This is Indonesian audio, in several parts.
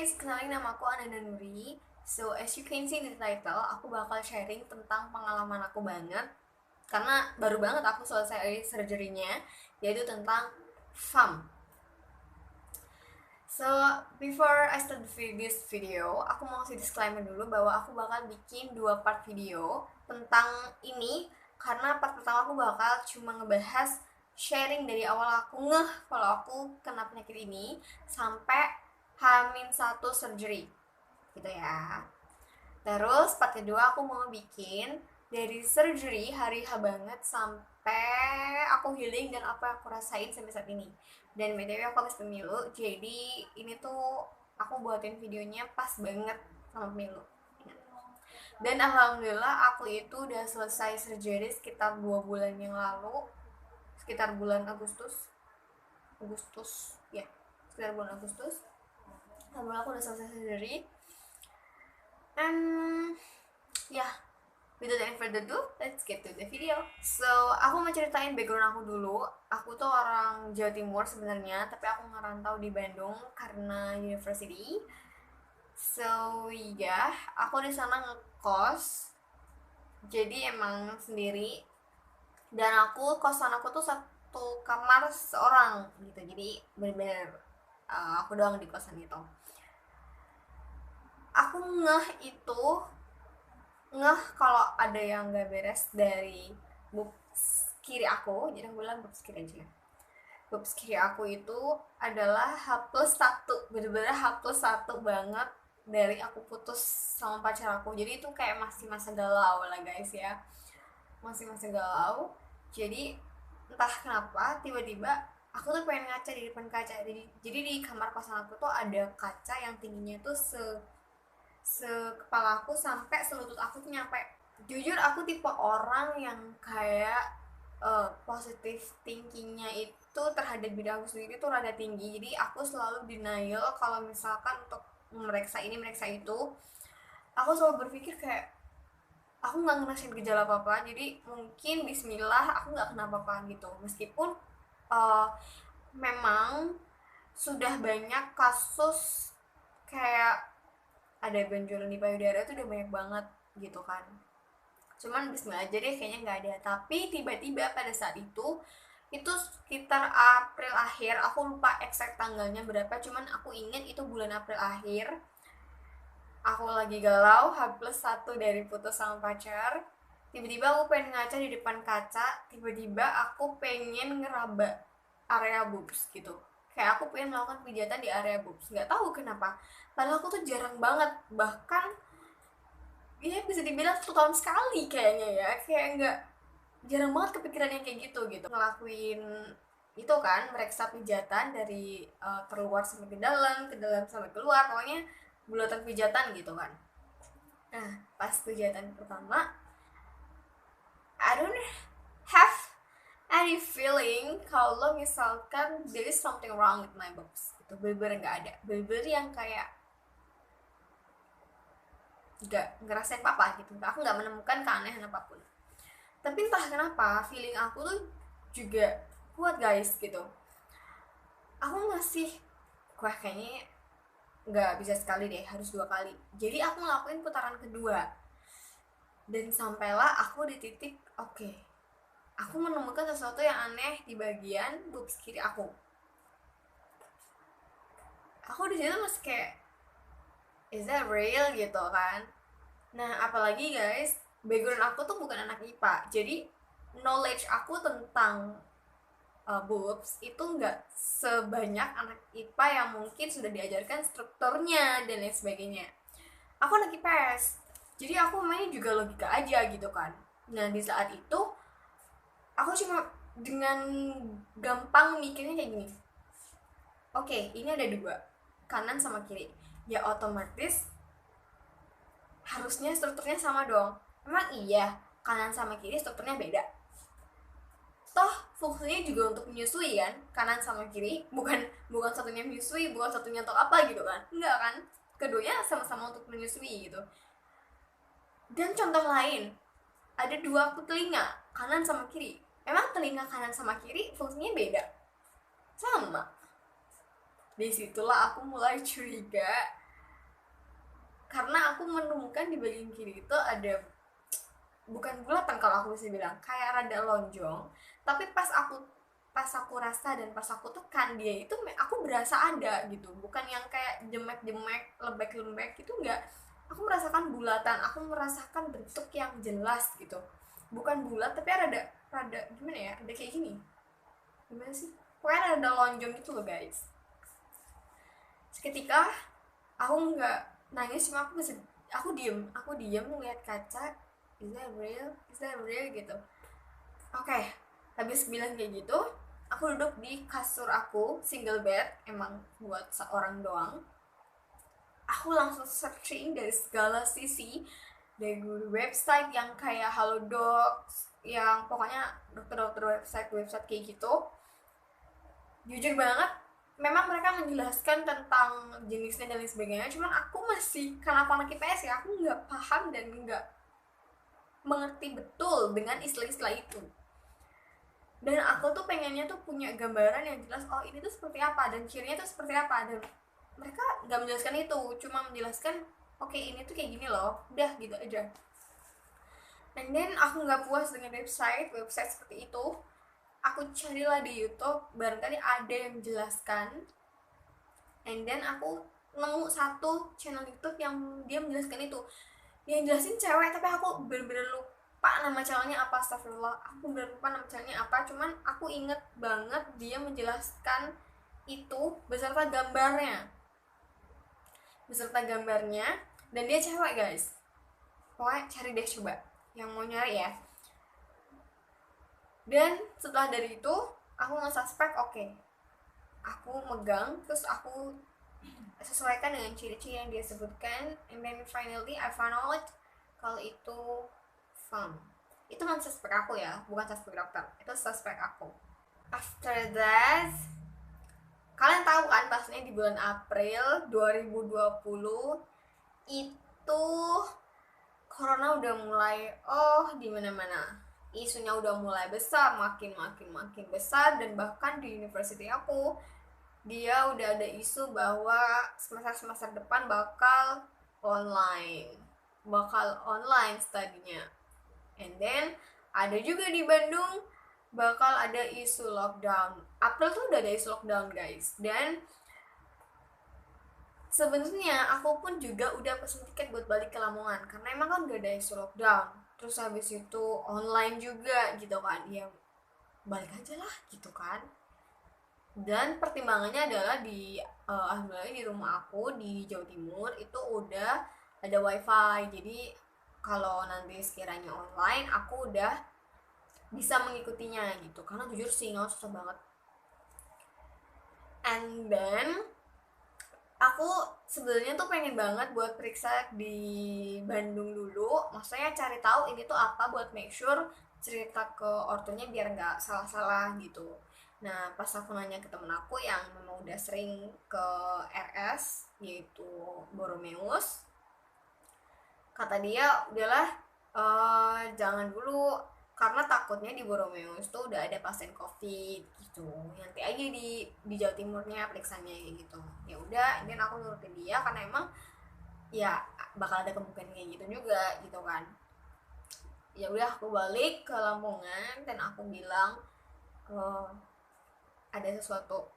guys, kenalin nama aku Ananda Nuri. So as you can see in the title, aku bakal sharing tentang pengalaman aku banget. Karena baru banget aku selesai surgery-nya, yaitu tentang FAM. So before I start this video, aku mau kasih disclaimer dulu bahwa aku bakal bikin 2 part video tentang ini. Karena part pertama aku bakal cuma ngebahas sharing dari awal aku ngeh kalau aku kena penyakit ini sampai H-1 surgery gitu ya. Terus part kedua aku mau bikin dari surgery hari H banget sampai aku healing dan apa yang aku rasain sampai saat ini. Dan btw aku habis pemilu, jadi ini tuh aku buatin videonya pas banget sama pemilu. Dan alhamdulillah aku itu udah selesai surgery sekitar 2 bulan yang lalu, sekitar bulan Agustus ya, sekitar bulan Agustus. Alhamdulillah aku udah selesai surgery. And yeah, without any further ado, let's get to the video. So, aku mau ceritain background aku dulu. Aku tuh orang Jawa Timur sebenarnya, tapi aku ngerantau di Bandung karena university. So, ya, aku di sana ngekos. Jadi emang sendiri. Dan kosan aku tuh satu kamar seorang gitu. Jadi bener-bener aku doang di kosan itu. Aku ngeh kalau ada yang gak beres dari boobs kiri aku. Jadi aku bilang boobs kiri aja. Boobs kiri aku itu adalah H+1, bener-bener H+1 banget dari aku putus sama pacar aku. Jadi itu kayak masih masa galau lah guys ya, masih masa galau. Jadi entah kenapa tiba-tiba aku tuh pengen ngaca di depan kaca. Jadi di kamar kosan aku tuh ada kaca yang tingginya tuh sekepala aku sampai selutut aku tuh nyampe. Jujur aku tipe orang yang kayak positive thinkingnya itu terhadap diri aku sendiri tuh rada tinggi. Jadi aku selalu denial kalau misalkan untuk memeriksa ini memeriksa itu. Aku selalu berpikir kayak aku nggak ngerasain gejala apa-apa, jadi mungkin Bismillah aku nggak kena apa-apa gitu. Meskipun uh, memang sudah banyak kasus kayak ada benjolan di payudara itu udah banyak banget gitu kan. Cuman bismillah aja deh, kayaknya nggak ada. Tapi tiba-tiba pada saat itu sekitar April akhir, aku lupa exact tanggalnya berapa, cuman aku ingat itu bulan April akhir. Aku lagi galau, H+1 dari putus sama pacar. Tiba-tiba aku pengen ngaca di depan kaca, tiba-tiba aku pengen ngeraba area boobs gitu. Kayak aku pengen melakukan pijatan di area boobs, nggak tahu kenapa. Padahal aku tuh jarang banget, bahkan ya bisa dibilang 1 tahun sekali kayaknya ya, kayak nggak, jarang banget kepikiran yang kayak gitu ngelakuin itu kan, mereksa pijatan dari keluar sampai ke dalam sampai keluar, pokoknya bulatan pijatan gitu kan. Nah pas pijatan pertama I don't have any feeling kalau misalkan there is something wrong with my boobs, itu bener-bener nggak ada, bener-bener yang kayak nggak ngerasain apa-apa gitu. Aku nggak menemukan keanehan apapun. Tapi entah kenapa feeling aku tuh juga kuat guys gitu. Aku masih, wah kayaknya nggak bisa sekali deh, harus 2 kali. Jadi aku ngelakuin putaran kedua dan sampailah aku di titik oke, aku menemukan sesuatu yang aneh di bagian boobs kiri aku. Aku di situ masih kayak is that real gitu kan. Nah apalagi guys, background aku tuh bukan anak IPA, jadi knowledge aku tentang boobs itu nggak sebanyak anak IPA yang mungkin sudah diajarkan strukturnya dan lain sebagainya. Aku anak IPS, jadi aku mainnya juga logika aja gitu kan. Nah di saat itu aku cuma dengan gampang mikirnya kayak gini, oke, ini ada 2, kanan sama kiri, ya otomatis harusnya strukturnya sama dong. Emang iya kanan sama kiri strukturnya beda? Toh fungsinya juga untuk menyusui kan, kanan sama kiri, bukan satunya menyusui, bukan satunya untuk apa gitu kan, enggak kan, keduanya sama-sama untuk menyusui gitu. Dan contoh lain, ada 2 telinga, kanan sama kiri, emang telinga kanan sama kiri fungsinya beda? Sama. Disitulah aku mulai curiga, karena aku menemukan di bagian kiri itu ada, bukan bulatan kalau aku bisa bilang, kayak rada lonjong, tapi pas aku rasa dan pas aku tekan dia itu aku berasa ada gitu, bukan yang kayak jemek-jemek lembek-lembek gitu, enggak. Aku merasakan bulatan, aku merasakan bentuk yang jelas gitu, bukan bulat tapi rada rada gimana ya, ada kayak gini, gimana sih, pokoknya rada lonjong gitu loh guys. Seketika aku nggak nangis, cuma aku diem ngeliat kaca. Is that real gitu. Oke, habis bilang kayak gitu, aku duduk di kasur aku, single bed, emang buat seorang doang. Aku langsung searching dari segala sisi, dari website yang kayak Halodoc, yang pokoknya dokter-dokter website kayak gitu. Jujur banget, memang mereka menjelaskan tentang jenisnya dan lain sebagainya, cuman aku masih, karena aku anak IPS ya, aku nggak paham dan nggak mengerti betul dengan istilah-istilah itu. Dan aku tuh pengennya tuh punya gambaran yang jelas, oh ini tuh seperti apa dan cirinya tuh seperti apa, dan mereka nggak menjelaskan itu, cuma menjelaskan oke, ini tuh kayak gini loh, udah gitu aja. And then aku nggak puas dengan website seperti itu, aku carilah di YouTube, barangkali ada yang menjelaskan. And then aku nemu satu channel YouTube yang dia menjelaskan itu, yang jelasin cewek, tapi aku bener-bener lupa nama channelnya apa, astagfirullah, aku bener lupa nama channelnya apa, cuman aku inget banget dia menjelaskan itu beserta gambarnya, dan dia cewek guys. Pokoknya cari deh, coba yang mau nyari ya. Dan setelah dari itu aku nge-suspek, oke, aku megang, terus aku sesuaikan dengan ciri-ciri yang dia sebutkan, and then finally I found out kalau itu fun. Itu kan suspek aku ya, bukan suspek dokter, itu suspek aku. After that, kalian tahu kan pastinya di bulan April 2020 itu corona udah mulai di mana-mana, isunya udah mulai besar, makin besar, dan bahkan di university aku dia udah ada isu bahwa semester depan bakal online studinya. And then ada juga di Bandung bakal ada isu lockdown. April tuh udah ada isu lockdown guys. Dan sebenarnya aku pun juga udah pesen tiket buat balik ke Lamongan, karena emang kan udah ada isu lockdown. Terus habis itu online juga gitu kan, ya balik aja lah gitu kan. Dan pertimbangannya adalah alhamdulillah di rumah aku di Jawa Timur itu udah ada wifi, jadi kalau nanti sekiranya online aku udah bisa mengikutinya gitu, karena jujur sih nggak susah banget. And then aku sebenarnya tuh pengen banget buat periksa di Bandung dulu, maksudnya cari tahu ini tuh apa, buat make sure cerita ke ortunya biar nggak salah-salah gitu. Nah pas aku nanya ke temen aku yang memang udah sering ke RS, yaitu Boromeus, kata dia udahlah, jangan dulu, karena takutnya di Boromeus tuh udah ada pasien COVID gitu, nanti aja di Jawa Timurnya periksanya gitu. Ya udah, ini aku nurutin dia karena emang ya bakal ada kemungkinan kayak gitu juga gitu kan. Ya udah, aku balik ke Lamongan dan aku bilang ada sesuatu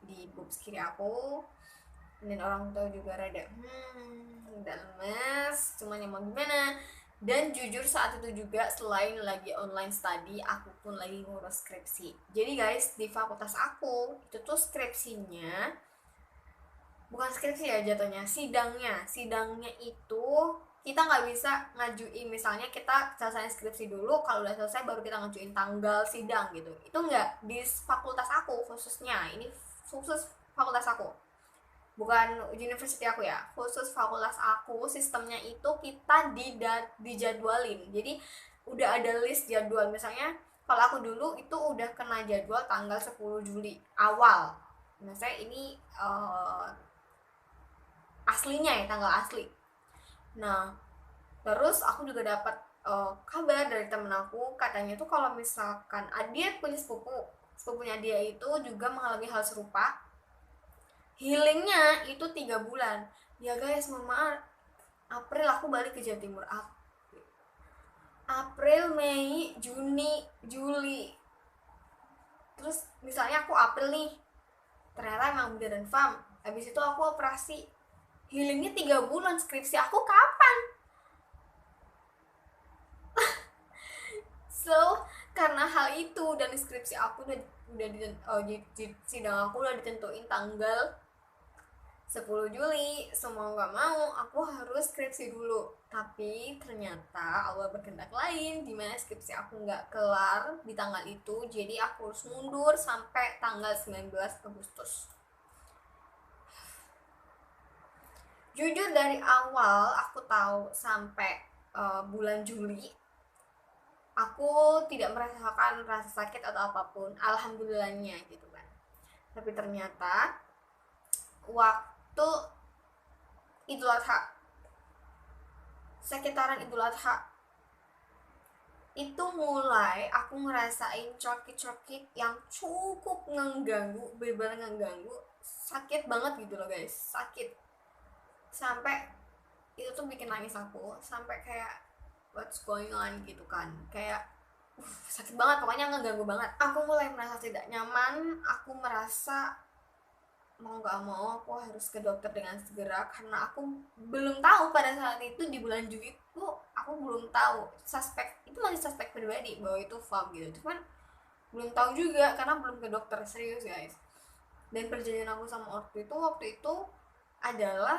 di boobs kiri aku, dan orang tua juga rada udah lemes, cuman yang mau gimana. Dan jujur saat itu juga selain lagi online study, aku pun lagi ngurus skripsi. Jadi guys, di fakultas aku itu tuh skripsinya bukan skripsi ya jatuhnya, sidangnya itu kita nggak bisa ngajuin, misalnya kita selesai skripsi dulu, kalau udah selesai baru kita ngajuin tanggal sidang gitu. Itu nggak di fakultas aku khususnya, ini khusus fakultas aku, bukan university aku ya, khusus fakultas aku. Sistemnya itu kita dijadwalin, jadi udah ada list jadwal. Misalnya kalau aku dulu itu udah kena jadwal tanggal 10 Juli awal, misalnya ini aslinya ya, tanggal asli. Nah terus aku juga dapat kabar dari temen aku, katanya tuh kalau misalkan dia punya sepupunya dia itu juga mengalami hal serupa, healingnya itu 3 bulan. Ya guys, mohon maaf, April aku balik ke Jawa Timur. April, Mei, Juni, Juli. Terus misalnya aku April nih, ternyata emang beneran FAM. Habis itu aku operasi. Healingnya 3 bulan, skripsi aku kapan? So, karena hal itu dan skripsi aku di sidang aku udah ditentuin tanggal 10 Juli, semua nggak mau aku harus skripsi dulu. Tapi ternyata Allah berkehendak lain, dimana skripsi aku nggak kelar di tanggal itu, jadi aku harus mundur sampai tanggal 19 Agustus. Jujur dari awal aku tahu sampai bulan Juli aku tidak merasakan rasa sakit atau apapun, alhamdulillahnya gitu kan. Tapi ternyata waktu Idul Adha, sekitaran Idul Adha itu mulai aku ngerasain cokit-cokit yang cukup mengganggu, bener-bener mengganggu, sakit banget gitu loh guys, sakit sampai itu tuh bikin nangis aku, sampai kayak what's going on gitu kan, kayak sakit banget, pokoknya ngeganggu banget. Aku mulai merasa tidak nyaman, aku merasa mau nggak mau aku harus ke dokter dengan segera, karena aku belum tahu pada saat itu di bulan Juli itu aku belum tahu, suspek itu masih suspek pribadi bahwa itu FAM gitu, cuman belum tahu juga karena belum ke dokter serius guys. Dan perjanjian aku sama waktu itu adalah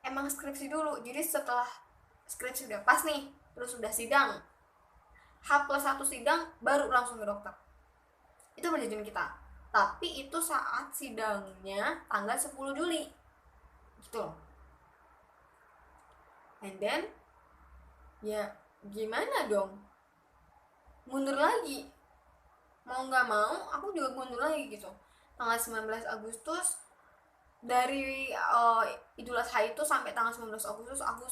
emang skripsi dulu, jadi setelah skripsi udah pas nih, terus udah sidang, H+1 sidang baru langsung ke dokter. Itu perjanjian kita. Tapi itu saat sidangnya tanggal 10 Juli. Gitu loh. And then ya gimana dong? Mundur lagi. Mau nggak mau aku juga mundur lagi gitu. Tanggal 19 Agustus dari Idul Adha itu sampai tanggal 19 Agustus aku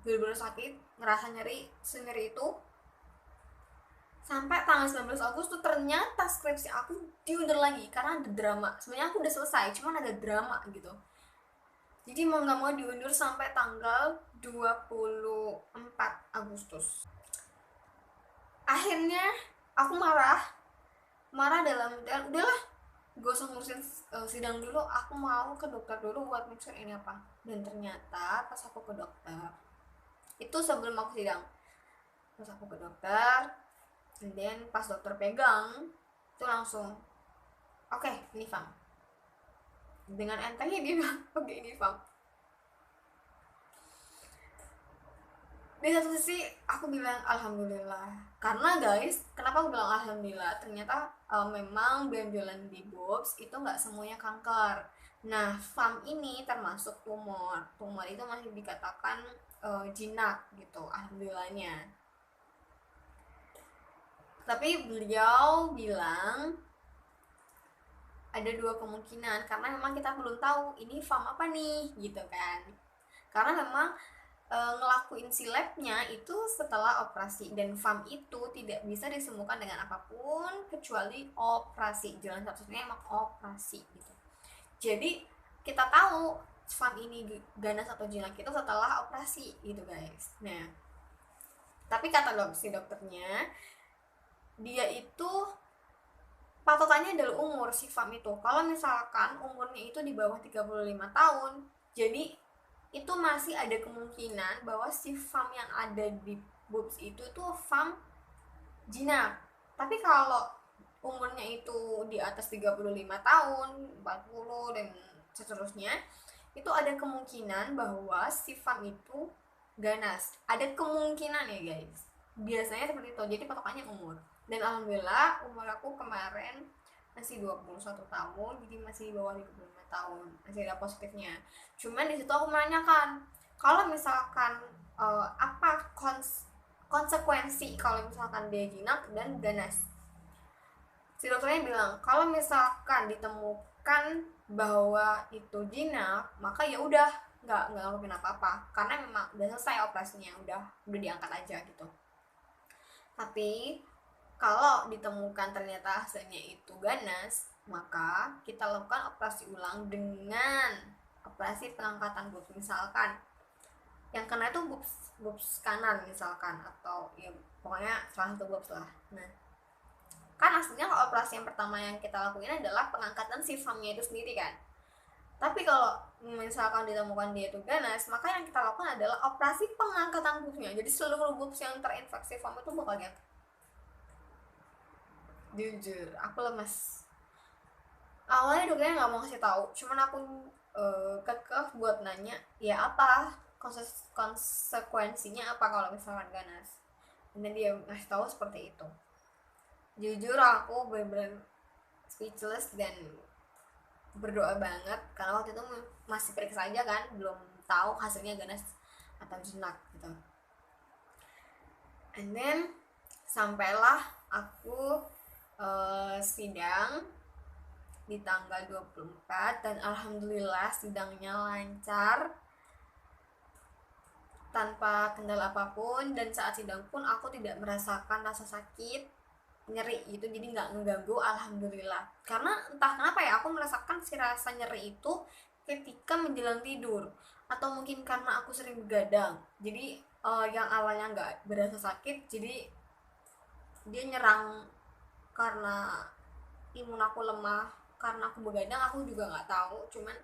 bener-bener sakit, ngerasa nyeri senyeri itu. Sampai tanggal 19 Agustus ternyata skripsi aku diundur lagi karena ada drama. Sebenarnya aku udah selesai, cuman ada drama gitu. Jadi mau nggak mau diundur sampai tanggal 24 Agustus. Akhirnya aku marah dalam udahlah, gak usah ngurusin sidang dulu, aku mau ke dokter dulu buat make sure ini apa. Dan ternyata pas aku ke dokter, itu sebelum aku sidang, pas aku ke dokter, and then pas dokter pegang itu langsung oke, ini FAM. Dengan entengnya dia bilang oke, ini FAM. Di satu sisi aku bilang alhamdulillah, karena guys, kenapa aku bilang alhamdulillah, ternyata memang benjolan di boobs itu nggak semuanya kanker. Nah, FAM ini termasuk tumor itu masih dikatakan jinak gitu, alhamdulillahnya. Tapi beliau bilang ada 2 kemungkinan, karena memang kita belum tahu ini FAM apa nih gitu kan, karena memang ngelakuin si labnya itu setelah operasi, dan FAM itu tidak bisa disembuhkan dengan apapun kecuali operasi, jalan satu-satunya emang operasi gitu. Jadi kita tahu FAM ini ganas atau jinak itu setelah operasi gitu guys. Nah, tapi kata si dokternya, dia itu patokannya adalah umur si FAM itu. Kalau misalkan umurnya itu di bawah 35 tahun, jadi itu masih ada kemungkinan bahwa si FAM yang ada di boobs itu tuh FAM jinak. Tapi kalau umurnya itu di atas 35 tahun, 40 dan seterusnya, itu ada kemungkinan bahwa si FAM itu ganas. Ada kemungkinan ya guys. Biasanya seperti itu. Jadi patokannya umur. Dan alhamdulillah umur aku kemarin masih 21 tahun, jadi masih di bawah 35 tahun, masih ada positifnya. Cuman di situ aku menanyakan, kalau misalkan apa konsekuensi kalau misalkan dia jinak dan ganas. Si dokternya bilang kalau misalkan ditemukan bahwa itu jinak, maka ya udah nggak ngelakuin apa-apa, karena memang udah selesai operasinya, udah diangkat aja gitu. Tapi kalau ditemukan ternyata hasilnya itu ganas, maka kita lakukan operasi ulang dengan operasi pengangkatan boobs. Misalkan yang kena itu boobs kanan misalkan, atau ya pokoknya salah satu boobs lah. Nah, kan aslinya operasi yang pertama yang kita lakuin adalah pengangkatan sifamnya itu sendiri kan. Tapi kalau misalkan ditemukan dia itu ganas, maka yang kita lakukan adalah operasi pengangkatan boobsnya. Jadi seluruh boobs yang terinfeksi foam itu bakal diangkat. Jujur, aku lemes. Awalnya dokternya nggak mau kasih tahu, cuman aku kekeh buat nanya, ya apa konsekuensinya apa kalau misalkan ganas. Dan dia ngasih tahu seperti itu. Jujur aku bener-bener speechless dan berdoa banget karena waktu itu masih periksa aja kan, belum tahu hasilnya ganas atau jinak gitu. And then sampailah aku sidang di tanggal 24 dan alhamdulillah sidangnya lancar tanpa kendala apapun, dan saat sidang pun aku tidak merasakan rasa sakit, nyeri gitu, jadi nggak ngeganggu, alhamdulillah. Karena entah kenapa ya aku merasakan si rasa nyeri itu ketika menjelang tidur, atau mungkin karena aku sering begadang, jadi yang awalnya nggak berasa sakit jadi dia nyerang karena imun aku lemah, karena aku begadang aku juga nggak tahu, cuman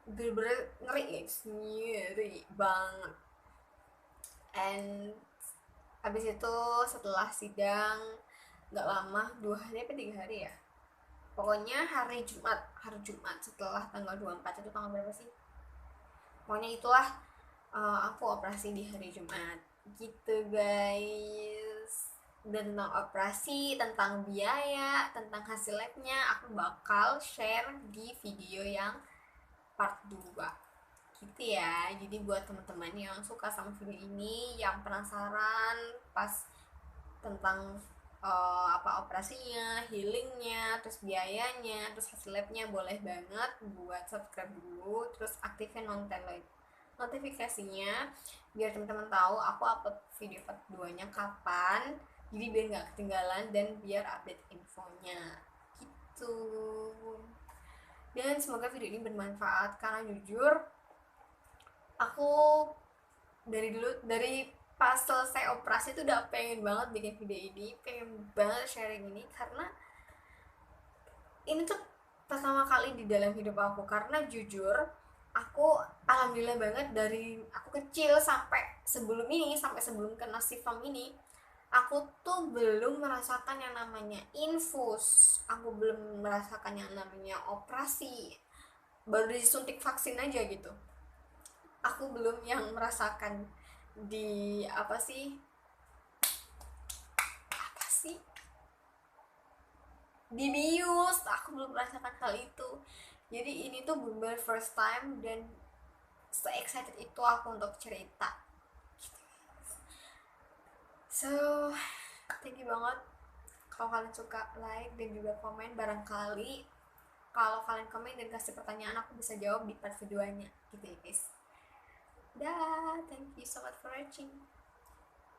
bener-bener ngeri guys, ngeri banget. And habis itu setelah sidang nggak lama, 2 hari apa 3 hari ya, pokoknya hari Jumat setelah tanggal 24, itu tanggal berapa sih, pokoknya itulah, aku operasi di hari Jumat gitu guys. Dan tentang operasi, tentang biaya, tentang hasil labnya aku bakal share di video yang part 2 gitu ya. Jadi buat teman-teman yang suka sama video ini, yang penasaran pas tentang apa operasinya, healingnya, terus biayanya, terus hasil labnya, boleh banget buat subscribe dulu, terus aktifin notifikasinya biar teman-teman tahu aku upload video part 2 nya kapan, jadi biar nggak ketinggalan dan biar update infonya gitu. Dan semoga video ini bermanfaat karena jujur aku dari pas selesai operasi itu udah pengen banget bikin video ini, pengen banget sharing ini, karena ini tuh pertama kali di dalam hidup aku. Karena jujur aku alhamdulillah banget, dari aku kecil sampai sebelum kena sifam ini, aku tuh belum merasakan yang namanya infus, aku belum merasakan yang namanya operasi, baru disuntik vaksin aja gitu. Aku belum yang merasakan di apa sih dibius, aku belum merasakan hal itu. Jadi ini tuh bener first time dan se excited itu aku untuk cerita. So thank you banget. Kalau kalian suka, like dan juga komen. Barangkali kalau kalian komen dan kasih pertanyaan, aku bisa jawab di part keduanya gitu ya guys. Dah, thank you so much for watching.